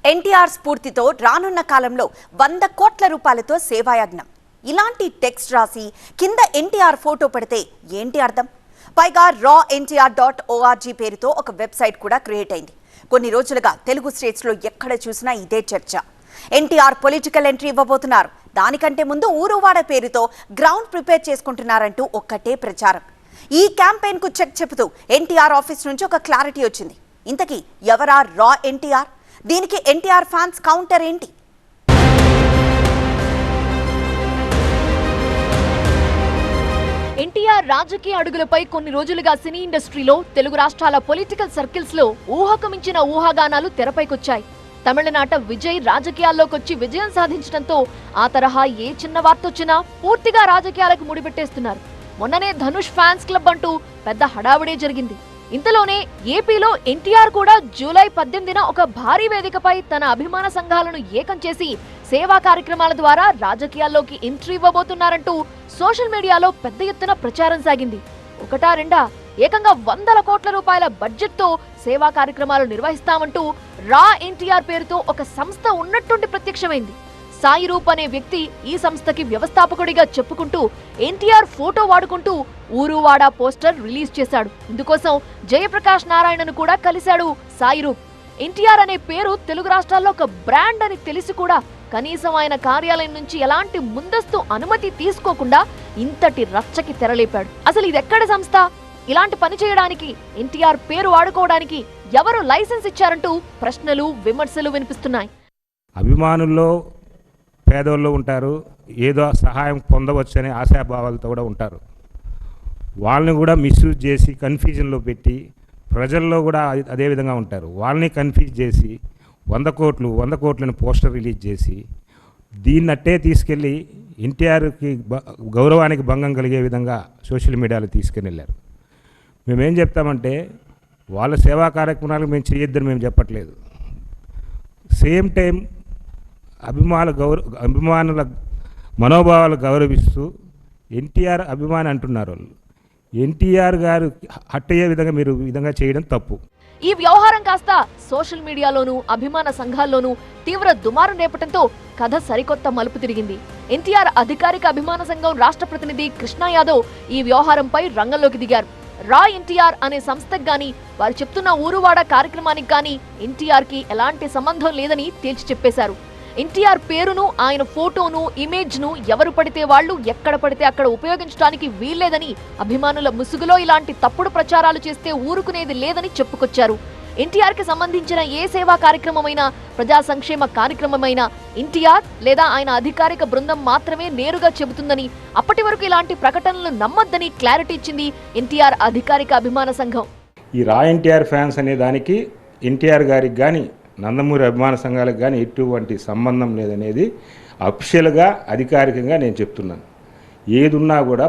ఎన్టీఆర్ స్ఫూర్తితో రానున్న కాలంలో 100 కోట్ల రూపాయలతో సేవాయజ్ఞం. ఇలాంటి టెక్స్ట్ రాసి కింద ఎన్టీఆర్ ఫోటో పెడితే ఏంటి అర్థం? పైగా raw.ntr.org పేరుతో ఒక వెబ్సైట్ కూడా క్రియేట్ అయింది. కొన్ని రోజులుగా తెలుగు స్టేట్స్లో ఎక్కడ చూసినా ఇదే చర్చ. ఎన్టీఆర్ పొలిటికల్ ఎంట్రీ ఇవ్వబోతున్నారు. దానికంటే ముందు ఊరువాడ పేరుతో గ్రౌండ్ ప్రిపేర్ చేసుకుంటున్నారంటూ ఒక్కటే ప్రచారం. ఈ క్యాంపెయిన్ కు చెక్ చెబుతూ ఎన్టీఆర్ ఆఫీస్ నుంచి ఒక క్లారిటీ వచ్చింది. ఇంతకీ ఎవరా రా ఎన్టీఆర్? దీనికి ఎన్టీఆర్ ఫ్యాన్స్ కౌంటర్ ఏంటి? ఎన్టీఆర్ రాజకీయ అడుగులపై కొన్ని రోజులుగా సినీ ఇండస్ట్రీలో తెలుగు రాష్ట్రాల పొలిటికల్ సర్కిల్స్ లో ఊహకు మించిన ఊహాగానాలు తెరపైకొచ్చాయి. తమిళనాట విజయ్ రాజకీయాల్లోకొచ్చి విజయం సాధించడంతో ఆ తరహా ఏ చిన్న వార్త వచ్చినా పూర్తిగా రాజకీయాలకు ముడిపెట్టేస్తున్నారు. మొన్ననే ధనుష్ ఫ్యాన్స్ క్లబ్ అంటూ పెద్ద హడావిడే జరిగింది. ఇంతలోనే ఏపీలో ఎన్టీఆర్ కూడా జూలై 18న ఒక భారీ వేదికపై తన అభిమాన సంఘాలను ఏకం చేసి సేవా కార్యక్రమాల ద్వారా రాజకీయాల్లోకి ఎంట్రీ ఇవ్వబోతున్నారంటూ సోషల్ మీడియాలో పెద్ద ఎత్తున ప్రచారం సాగింది. ఒకటా రెండా ఏకంగా 100 కోట్ల రూపాయల బడ్జెట్ తో సేవా కార్యక్రమాలు నిర్వహిస్తామంటూ రా ఎన్టీఆర్ పేరుతో ఒక సంస్థ ఉన్నట్టుండి ప్రత్యక్షమైంది. సాయి రూప్ అనే వ్యక్తి ఈ సంస్థకి వ్యవస్థాపకుడిగా చెప్పుకుంటూ ఎన్టీఆర్ ఫోటో వాడుకుంటూ ఊరువాడ పోస్టర్ రిలీజ్ చేశాడు. ఇందుకోసం జయప్రకాష్ నారాయణను కూడా కలిశాడు సాయి రూప్. ఎన్టీఆర్ అనే పేరు తెలుగు రాష్ట్రాల్లో ఒక బ్రాండ్ అని తెలిసి కూడా కనీసం ఆయన కార్యాలయం నుంచి ఎలాంటి ముందస్తు అనుమతి తీసుకోకుండా ఇంతటి రచ్చకి తెరలేపాడు. అసలు ఇదెక్కడ సంస్థ? ఇలాంటి పని చేయడానికి, ఎన్టీఆర్ పేరు వాడుకోవడానికి ఎవరు లైసెన్స్ ఇచ్చారంటూ ప్రశ్నలు విమర్శలు వినిపిస్తున్నాయి. అభిమానుల్లో పేదోళ్ళు ఉంటారు, ఏదో సహాయం పొందవచ్చనే ఆశాభావాలతో కూడా ఉంటారు. వాళ్ళని కూడా మిస్యూజ్ చేసి కన్ఫ్యూజన్లో పెట్టి ప్రజల్లో కూడా అదే విధంగా ఉంటారు. వాళ్ళని కన్ఫ్యూజ్ చేసి 100 కోట్లని పోస్టర్ రిలీజ్ చేసి దీన్నట్టే తీసుకెళ్ళి ఎన్టీఆర్కి గౌరవానికి భంగం కలిగే విధంగా సోషల్ మీడియాలో తీసుకుని వెళ్ళారు. మేమేం చెప్తామంటే వాళ్ళ సేవా కార్యక్రమాలకు మేము చేయొద్దని మేము చెప్పట్లేదు. సేమ్ టైం అభిమానుల మనోభావాలు గౌరవిస్తూ ఎన్టీఆర్ అభిమాని అంటున్నారు. వాళ్ళు ఎన్టీఆర్ గారు హట్ అయ్యే విధంగా మీరు విధంగా చేయడం తప్పు. ఈ వ్యవహారం కాస్త సోషల్ మీడియాలోనూ అభిమాన సంఘాల్లోనూ తీవ్ర దుమారం రేపటంతో కథ సరికొత్త మలుపు తిరిగింది. ఎన్టీఆర్ అధికారిక అభిమాన సంఘం రాష్ట్ర ప్రతినిధి కృష్ణ యాదవ్ ఈ వ్యవహారంపై రంగంలోకి దిగారు. రా ఎన్టీఆర్ అనే సంస్థకు గాని వారు చెప్తున్న ఊరువాడ కార్యక్రమానికి గాని ఎన్టీఆర్ కి ఎలాంటి సంబంధం లేదని తేల్చి చెప్పేశారు. ఎన్టీఆర్ పేరును, ఆయన ఫోటోను, ఇమేజ్ ను ఎవరు పడితే వాళ్ళు ఎక్కడ పడితే అక్కడ ఉపయోగించడానికి వీల్లేదని, అభిమానుల ముసుగులో ఇలాంటి తప్పుడు ప్రచారాలు చేస్తే ఊరుకునేది లేదని చెప్పుకొచ్చారు. ఎన్టీఆర్ కి సంబంధించిన ఏ సేవా కార్యక్రమమైనా, ప్రజా సంక్షేమ కార్యక్రమమైనా ఎన్టీఆర్ లేదా ఆయన అధికారిక బృందం మాత్రమే నేరుగా చెబుతుందని, అప్పటి వరకు ఇలాంటి ప్రకటనలు నమ్మొద్దని క్లారిటీ ఇచ్చింది ఎన్టీఆర్ అధికారిక అభిమాన సంఘం. ఈ రా ఎన్టీఆర్ ఫ్యాన్స్ అనే దానికి ఎన్టీఆర్ గారికి కానీ నందమూరి అభిమాన సంఘాలకు కానీ ఎటువంటి సంబంధం లేదనేది అఫిషియల్గా అధికారికంగా నేను చెప్తున్నాను. ఏది ఉన్నా కూడా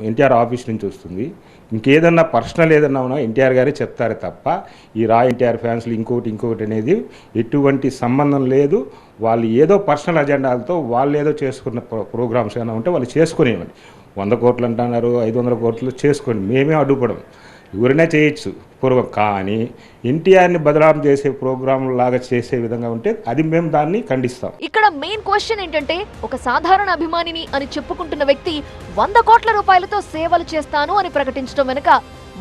ఎన్టీఆర్ ఆఫీస్ నుంచి వస్తుంది. ఇంకేదన్నా పర్సనల్ ఏదన్నా ఉన్నా ఎన్టీఆర్ గారే చెప్తారే తప్ప ఈ రా ఎన్టీఆర్ ఫ్యాన్స్లు ఇంకొకటి అనేది ఎటువంటి సంబంధం లేదు. వాళ్ళు ఏదో పర్సనల్ అజెండాలతో వాళ్ళు ఏదో చేసుకున్న ప్రోగ్రామ్స్ ఏమైనా ఉంటే వాళ్ళు చేసుకునేవండి. 100 కోట్లు అంటున్నారు, 500 కోట్లు చేసుకోండి, మేమే అడ్డుపడం. ఎవరైనా చేయొచ్చు పూర్వం. కానీ ఎన్టీఆర్ని బదలాం చేసే ప్రోగ్రాం లాగా చేసే విధంగా ఉంటే అది మేము దాన్ని ఖండిస్తాం. ఇక్కడ మెయిన్ క్వశ్చన్ ఏంటంటే, ఒక సాధారణ అభిమానిని అని చెప్పుకుంటున్న వ్యక్తి 100 కోట్ల రూపాయలతో సేవలు చేస్తాను అని ప్రకటించడం వెనక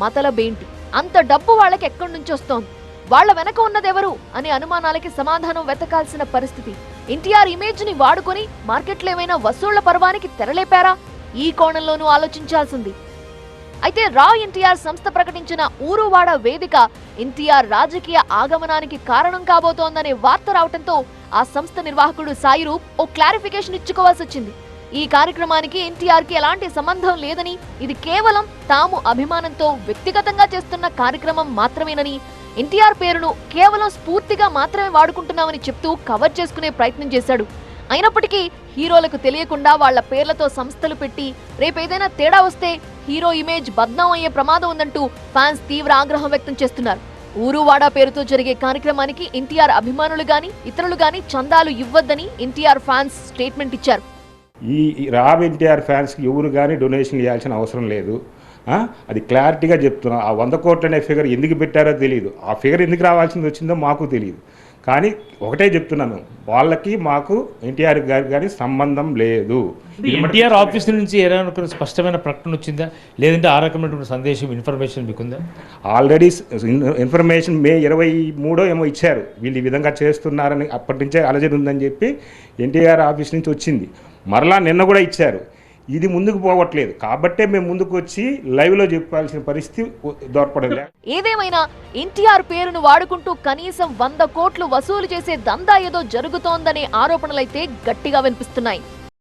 మతలబేంటి? అంత డబ్బు వాళ్ళకి ఎక్కడి నుంచి వస్తోంది? వాళ్ళ వెనక ఉన్నదెవరు అనే అనుమానాలకి సమాధానం వెతకాల్సిన పరిస్థితి. ఎన్టీఆర్ ఇమేజ్ ని వాడుకొని మార్కెట్లో ఏమైనా వసూళ్ల పర్వానికి తెరలేపారా? ఈ కోణంలోనూ ఆలోచించాల్సింది. అయితే రా ఎన్టీఆర్ సంస్థ ప్రకటించిన ఊరువాడ వేదిక ఎన్టీఆర్ రాజకీయ ఆగమనానికి కారణం కాబోతోందనే వార్త రావడంతో ఆ సంస్థ నిర్వాహకుడు సాయి రూప్ ఓ క్లారిఫికేషన్ ఇచ్చుకోవాల్సి వచ్చింది. ఈ కార్యక్రమానికి ఎన్టీఆర్ కి ఎలాంటి సంబంధం లేదని, ఇది కేవలం తాము అభిమానంతో వ్యక్తిగతంగా చేస్తున్న కార్యక్రమం మాత్రమేనని, ఎన్టీఆర్ పేరును కేవలం స్ఫూర్తిగా మాత్రమే వాడుకుంటున్నామని చెప్తూ కవర్ చేసుకునే ప్రయత్నం చేశాడు. అయినప్పటికీ హీరోలకు తెలియకుండా వాళ్ల పేర్లతో సంస్థలు పెట్టి రేపేదైనా తేడా వస్తే హీరో ఇమేజ్ బద్నాం అయ్యే ప్రమాదం ఉందంటూ ఫ్యాన్స్ తీవ్ర ఆగ్రహం వ్యక్తం చేస్తున్నారు. ఊరువాడ పేరుతో జరిగే కార్యక్రమానికి ఎన్టీఆర్ అభిమానులు గాని ఇతరులు గాని చందాలు ఇవ్వద్దని ఎన్టీఆర్ ఫ్యాన్స్ స్టేట్మెంట్ ఇచ్చారు. ఈ రా ఎన్టీఆర్ ఫ్యాన్స్కి ఎవరు కానీ డొనేషన్ ఇవ్వాల్సిన అవసరం లేదు. అది క్లారిటీగా చెప్తున్నా. ఆ 100 కోట్ల అనే ఫిగర్ ఎందుకు పెట్టారో తెలియదు. ఆ ఫిగర్ ఎందుకు రావాల్సింది వచ్చిందో మాకు తెలియదు. కానీ ఒకటే చెప్తున్నాను, వాళ్ళకి మాకు ఎన్టీఆర్ గారికి కానీ సంబంధం లేదు. ఎన్టీఆర్ ఆఫీస్ నుంచి ఏదైనా స్పష్టమైన ప్రకటన వచ్చిందా, లేదంటే ఆ రకమైనటువంటి సందేశం ఇన్ఫర్మేషన్ మీకుందా? ఆల్రెడీ ఇన్ఫర్మేషన్ మే 23 ఏమో ఇచ్చారు, వీళ్ళు ఈ విధంగా చేస్తున్నారని. అప్పటి నుంచే అలజడి ఉందని చెప్పి ఎన్టీఆర్ ఆఫీస్ నుంచి వచ్చింది. మరలా నిన్న కూడా ఇచ్చారు. ఇది ముందుకు పోవట్లేదు కాబట్టే మేము ముందుకు వచ్చి లైవ్లో చెప్పాల్సిన పరిస్థితి దోర్పడలే. ఏదేమైనా ఎన్టీఆర్ పేరును వాడుకుంటూ కనీసం 100 కోట్లు వసూలు చేసే దందా ఏదో జరుగుతోందనే ఆరోపణలైతే గట్టిగా వినిపిస్తున్నాయి.